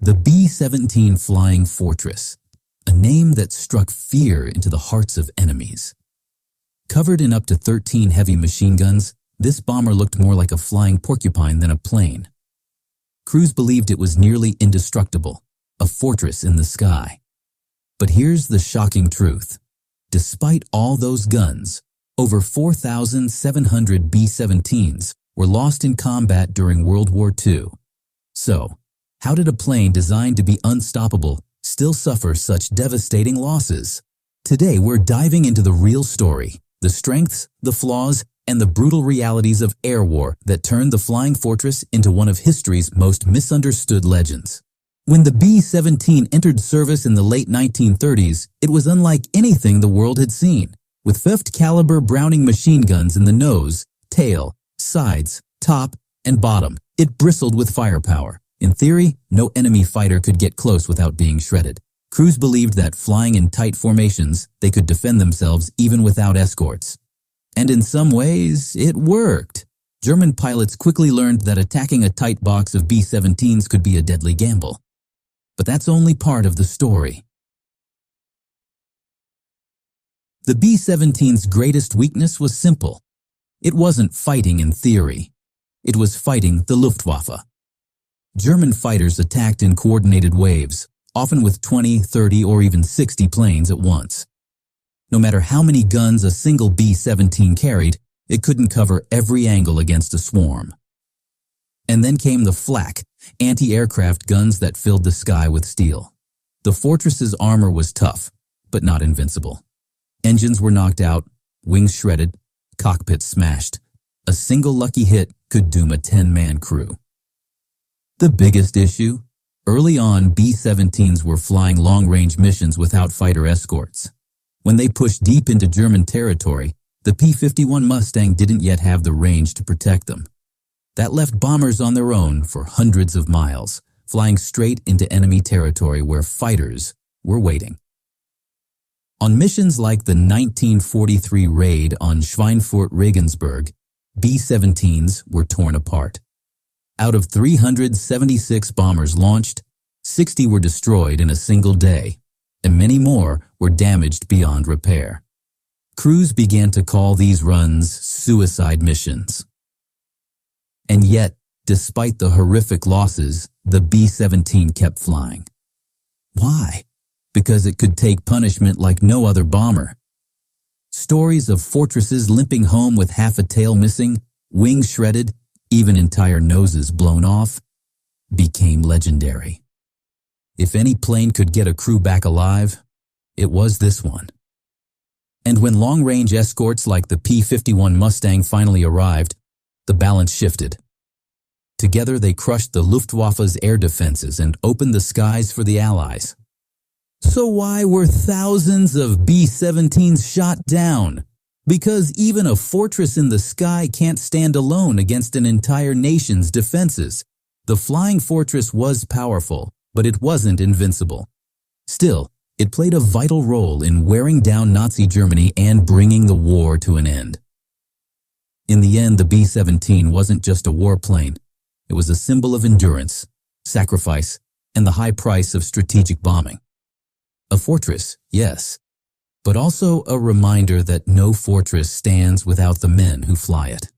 The B-17 Flying Fortress, a name that struck fear into the hearts of enemies. Covered in up to 13 heavy machine guns, this bomber looked more like a flying porcupine than a plane. Crews believed it was nearly indestructible, a fortress in the sky. But here's the shocking truth. Despite all those guns, over 4,700 B-17s were lost in combat during World War II. So, how did a plane designed to be unstoppable still suffer such devastating losses? Today we're diving into the real story, the strengths, the flaws, and the brutal realities of air war that turned the Flying Fortress into one of history's most misunderstood legends. When the B-17 entered service in the late 1930s, it was unlike anything the world had seen. With 50 caliber Browning machine guns in the nose, tail, sides, top, and bottom, it bristled with firepower. In theory, no enemy fighter could get close without being shredded. Crews believed that flying in tight formations, they could defend themselves even without escorts. And in some ways, it worked. German pilots quickly learned that attacking a tight box of B-17s could be a deadly gamble. But that's only part of the story. The B-17's greatest weakness was simple. It wasn't fighting in theory. It was fighting the Luftwaffe. German fighters attacked in coordinated waves, often with 20, 30, or even 60 planes at once. No matter how many guns a single B-17 carried, it couldn't cover every angle against a swarm. And then came the flak, anti-aircraft guns that filled the sky with steel. The fortress's armor was tough, but not invincible. Engines were knocked out, wings shredded, cockpits smashed. A single lucky hit could doom a 10-man crew. The biggest issue? Early on, B-17s were flying long-range missions without fighter escorts. When they pushed deep into German territory, the P-51 Mustang didn't yet have the range to protect them. That left bombers on their own for hundreds of miles, flying straight into enemy territory where fighters were waiting. On missions like the 1943 raid on Schweinfurt-Regensburg, B-17s were torn apart. Out of 376 bombers launched, 60 were destroyed in a single day, and many more were damaged beyond repair. Crews began to call these runs suicide missions. And yet, despite the horrific losses, the B-17 kept flying. Why? Because it could take punishment like no other bomber. Stories of fortresses limping home with half a tail missing, wings shredded, even entire noses blown off, became legendary. If any plane could get a crew back alive, it was this one. And when long-range escorts like the P-51 Mustang finally arrived, the balance shifted. Together they crushed the Luftwaffe's air defenses and opened the skies for the Allies. So why were thousands of B-17s shot down? Because even a fortress in the sky can't stand alone against an entire nation's defenses. The Flying Fortress was powerful, but it wasn't invincible. Still, it played a vital role in wearing down Nazi Germany and bringing the war to an end. In the end, the B-17 wasn't just a warplane. It was a symbol of endurance, sacrifice, and the high price of strategic bombing. A fortress, yes, but also a reminder that no fortress stands without the men who fly it.